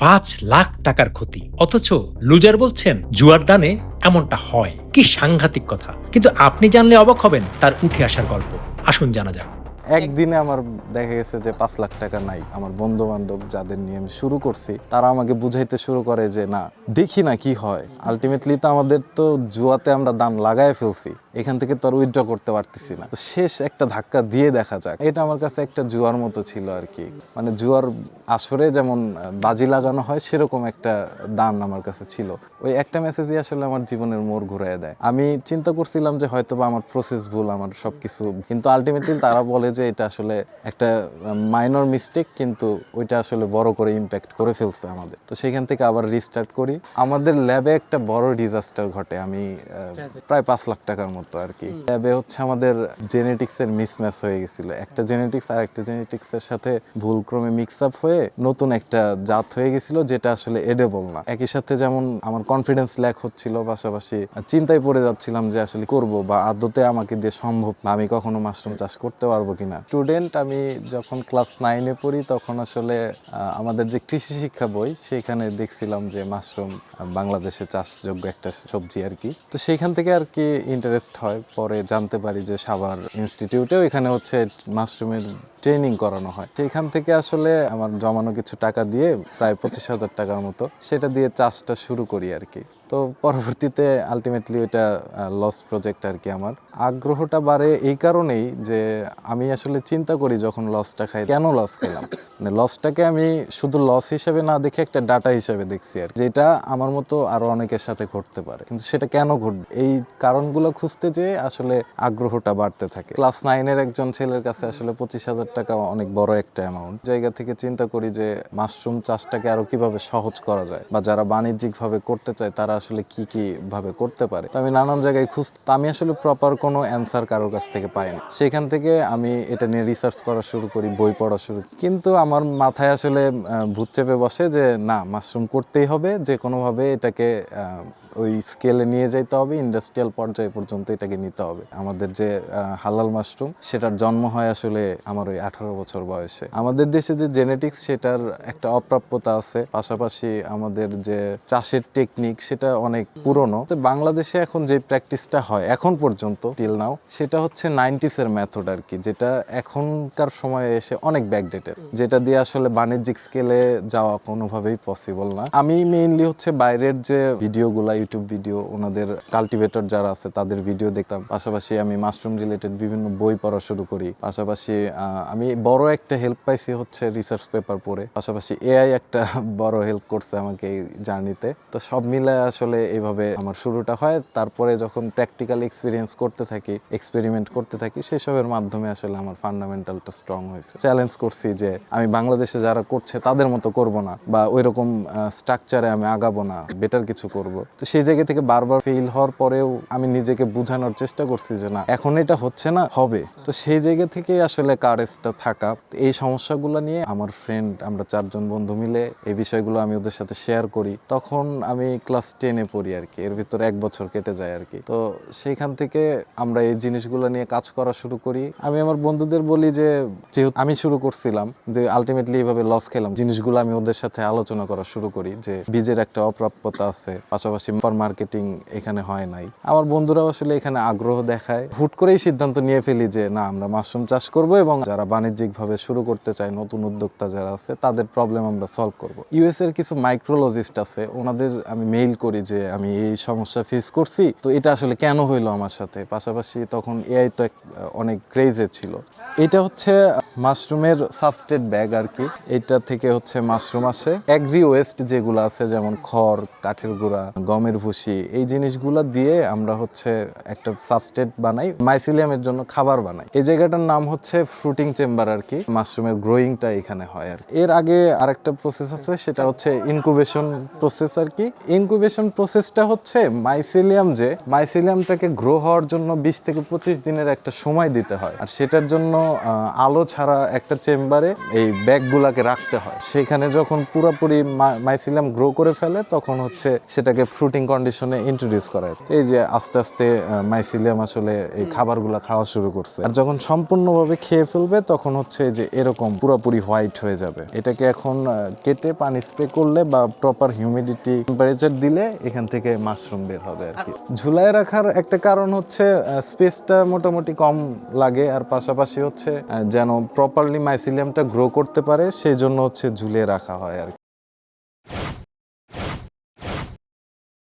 5 লাখ টাকার ক্ষতি, অথচ লুজার বলছেন জুয়ার দানে এমনটা হয়। কি সাংঘাতিক কথা! কিন্তু আপনি জানলে অবাক হবেন তার উঠে আসার গল্প। আসুন জানা যাক। একদিনে আমার দেখা গেছে যে 5 লাখ টাকা নাই। আমার বন্ধু বান্ধব যাদের নিয়ে আমি শুরু করছি তারা আমাকে বুঝাইতে শুরু করে যে না, দেখি না কি হয়। আলটিমেটলি তো আমাদের তো জুয়াতে আমরা দাম লাগায় ফেলছি, এখান থেকে তো আর উইথড্র করতে পারতেছি না। তো শেষ একটা ধাক্কা দিয়ে দেখা যাক। এটা আমার কাছে একটা জুয়ার মতো ছিল আর কি। মানে জুয়ার আসরে যেমন বাজি লাগানো হয় সেরকম একটা দান আমার কাছে ছিল। ওই একটা মেসেজই আসলে আমার জীবনের মোড় ঘুরাইয়া দেয়। আমি চিন্তা করছিলাম যে হয়তো বা আমার প্রসেস ভুল, আমার সবকিছু, কিন্তু আলটিমেটলি তারা বলে যে এটা আসলে একটা মাইনর মিস্টেক, কিন্তু ওইটা আসলে বড় করে ইম্প্যাক্ট করে ফেলছে আমাদের। তো সেখান থেকে আবার রিস্টার্ট করি। আমাদের ল্যাবে একটা বড় ডিজাস্টার ঘটে। আমি প্রায় 5 লাখ টাকার মতো আর কি। ল্যাবে হচ্ছে আমাদের জেনেটিক্সের মিসম্যাচ হয়ে গেছিল। একটা জেনেটিক্স আর একটা জেনেটিক্সের সাথে ভুলক্রমে মিক্স আপ হয়ে নতুন একটা জাত হয়ে গেছিল, যেটা আসলে এডেবল না। একই সাথে যেমন আমার কনফিডেন্স ল্যাক হচ্ছিল, পাশাপাশি চিন্তায় পড়ে যাচ্ছিলাম যে আসলে করব বা আদতে আমাকে দিয়ে সম্ভব না, আমি কখনো মাশরুম চাষ করতে পারবো কিনা। স্টুডেন্ট আমি যখন ক্লাস 9-এ পড়ি তখন আসলে আমাদের যে কৃষি শিক্ষা বই সেখানে দেখছিলাম যে মাশরুম বাংলাদেশে চাষযোগ্য একটা সবজি আর কি। তো সেইখান থেকে আর কি ইন্টারেস্ট হয়। পরে জানতে পারি যে সাভার ইনস্টিটিউটেও এখানে হচ্ছে মাশরুমের ট্রেনিং করানো হয়। সেইখান থেকে আসলে আমার জমানো কিছু টাকা দিয়ে প্রায় 25,000 টাকার মতো, সেটা দিয়ে চাষটা শুরু করি আর কি। তো পরবর্তীতে আলটিমেটলি ওইটা লস প্রজেক্ট আর কি। আমার আগ্রহটা বাড়ে এই কারণেই যে আমি আসলে চিন্তা করি যখন লসটা খাই, কেন লস খেলাম। মানে লসটাকে আমি শুধু লস হিসেবে না দেখে একটা ডাটা হিসেবে দেখছি আর যেটা আমার মতো আরো অনেকের সাথে ঘটতে পারে, কিন্তু সেটা কেন ঘটবে এই কারণগুলো খুঁজতে যেয়ে আসলে আগ্রহটা বাড়তে থাকে। ক্লাস 9-এর একজন ছেলের কাছে আসলে 25,000 টাকা অনেক বড় একটা অ্যামাউন্ট। জায়গা থেকে চিন্তা করি যে মাশরুম চাষটাকে আরো কিভাবে সহজ করা যায়, বা যারা বাণিজ্যিকভাবে করতে চায় তারা আসলে কি কি ভাবে করতে পারে। তো আমি নানান জায়গায় আমি আসলে প্রপার কোনো অ্যান্সার কারোর কাছ থেকে পাই না। সেখান থেকে আমি এটা নিয়ে রিসার্চ করা শুরু করি, বই পড়া শুরু করি। কিন্তু আমার মাথায় আসলে ভূত চেপে বসে যে না, মাশরুম করতেই হবে, যে কোনোভাবে এটাকে ওই স্কেলে নিয়ে যাইতে হবে, ইন্ডাস্ট্রিয়াল পর্যায় পর্যন্ত এটাকে নিতে হবে। আমাদের যে হালাল মাশরুম, সেটার জন্ম হয় আসলে আমার ওই 18 বছর বয়সে। আমাদের দেশে যে জেনেটিক্স, সেটার একটা অপ্রাপ্যতা আছে। পাশাপাশি আমাদের যে চাষের টেকনিক, সেটা অনেক পুরনো। তো বাংলাদেশে এখন যে প্র্যাকটিসটা হয় এখন পর্যন্ত টিল নাও, সেটা হচ্ছে 90s-এর মেথড আর কি, যেটা এখনকার সময়ে এসে অনেক ব্যাকডেটেড, যেটা দিয়ে আসলে বাণিজ্যিক স্কেলে যাওয়া কোনোভাবেই পসিবল না। আমি মেইনলি হচ্ছে বাইরের যে ভিডিওগুলা, ইউটিউব ভিডিও, ওনাদের কাল্টিভেটর যারা আছে তাদের ভিডিও দেখতাম। পাশাপাশি আমি মাশরুম রিলেটেড বিভিন্ন বই পড়া শুরু করি। পাশাপাশি আমি বড় একটা হেল্প পাইছি হচ্ছে রিসার্চ পেপার পড়ে। পাশাপাশি এআই একটা বড় হেল্প করছে আমাকে এই জার্নিতে। তো সব মিলে আসলে এইভাবে আমার শুরুটা হয়। তারপরে যখন প্র্যাকটিক্যাল এক্সপিরিয়েন্স করতে থাকি, এক্সপেরিমেন্ট করতে থাকি, সেসবের মাধ্যমে আসলে আমার ফান্ডামেন্টালটা স্ট্রং হয়েছে। চ্যালেঞ্জ করছি যে আমি বাংলাদেশে যারা করছে তাদের মতো করব না, বা ওইরকম স্ট্রাকচারে আমি আগাবো না, বেটার কিছু করব। তো সেই জায়গা থেকে বারবার ফেল হওয়ার পরেও আমি নিজেকে বোঝানোর চেষ্টা করছি যে না, এখন এটা হচ্ছে না, হবে। তো সেই জায়গা থেকে আসলে কারেজটা থাকা। এই সমস্যাগুলো নিয়ে আমার ফ্রেন্ড, আমরা 4 জন বন্ধু মিলে এই বিষয়গুলো আমি ওদের সাথে শেয়ার করি। তখন আমি ক্লাস 10-এ পড়ি আর কি। এর ভিতরে 1 বছর কেটে যায় আর কি। তো সেইখান থেকে আমরা এই জিনিসগুলো নিয়ে কাজ করা শুরু করি। আমি আমার বন্ধুদের বলি যে যেহেতু আমি শুরু করছিলাম, যে আলটিমেটলি এইভাবে লস খেলাম, জিনিসগুলো আমি ওদের সাথে আলোচনা করা শুরু করি যে বীজের একটা অপ্রাপ্যতা আছে, পাশাপাশি মার্কেটিং এখানে হয় নাই। আমার বন্ধুরাও আসলে এখানে আগ্রহ দেখায়। হুট করেই সিদ্ধান্ত নিয়ে ফেলি যে না, আমরা মাশরুম চাষ করব এবং যারা বাণিজ্যিকভাবে শুরু করতে চায়, নতুন উদ্যোক্তা যারা আছে, তাদের প্রবলেম আমরা সলভ করব। ইউএস এর কিছু মাইক্রোলজিস্ট আছে, ওনাদের আমি মেইল করি যে আমি এই সমস্যা ফেস করছি, তো এটা আসলে কেন হইলো আমার সাথে। পাশাপাশি তখন এআই তো অনেক ক্রেজে ছিল। এটা হচ্ছে মাশরুমের সাবস্ট্রেট ব্যাগ আর কি। এটা থেকে হচ্ছে মাশরুম আসে। অ্যাগ্রি ওয়েস্ট যেগুলো আছে, যেমন খড়, কাঠের গুঁড়া, গমের ভুসি, এই জিনিসগুলো দিয়ে আমরা হচ্ছে একটা সাবস্ট্রেট বানাই, মাইসিলিয়ামের জন্য খাবার বানাই। এই জায়গাটার নাম হচ্ছে ফ্রুটিং চেম্বার আর কি। মাশরুমের গ্রোয়িংটা এখানে হয় আর এর আগে আরেকটা প্রসেস আছে, সেটা হচ্ছে ইনকুবেশন প্রসেস আর কি। ইনকুবেশন প্রোডাকশন প্রসেসটা হচ্ছে মাইসিলিয়ামটাকে গ্রো হওয়ার জন্য 20 থেকে 25 দিনের একটা সময় দিতে হয়, আর সেটার জন্য আলো ছাড়া একটা চেম্বারে এই ব্যাগগুলাকে রাখতে হয়। সেখানে যখন পুরোপুরি মাইসিলিয়াম গ্রো করে ফেলে তখন হচ্ছে সেটাকে ফ্রুটিং কন্ডিশনে ইন্ট্রোডিউস করা হয়। এই যে আস্তে আস্তে মাইসিলিয়াম আসলে এই খাবারগুলো খাওয়া শুরু করছে, আর যখন সম্পূর্ণভাবে খেয়ে ফেলবে তখন হচ্ছে যে এরকম পুরোপুরি হোয়াইট হয়ে যাবে। এটাকে এখন কেটে পানি স্প্রে করলে বা প্রপার হিউমিডিটি টেম্পারেচার দিলে এখান থেকে মাশরুম বের হবে আর কি। ঝুলায় রাখার একটা কারণ হচ্ছে স্পেসটা মোটামুটি কম লাগে, আর পাশাপাশি হচ্ছে যেন প্রপারলি মাইসিলিয়ামটা গ্রো করতে পারে সেই জন্য হচ্ছে ঝুলিয়ে রাখা হয় আর কি।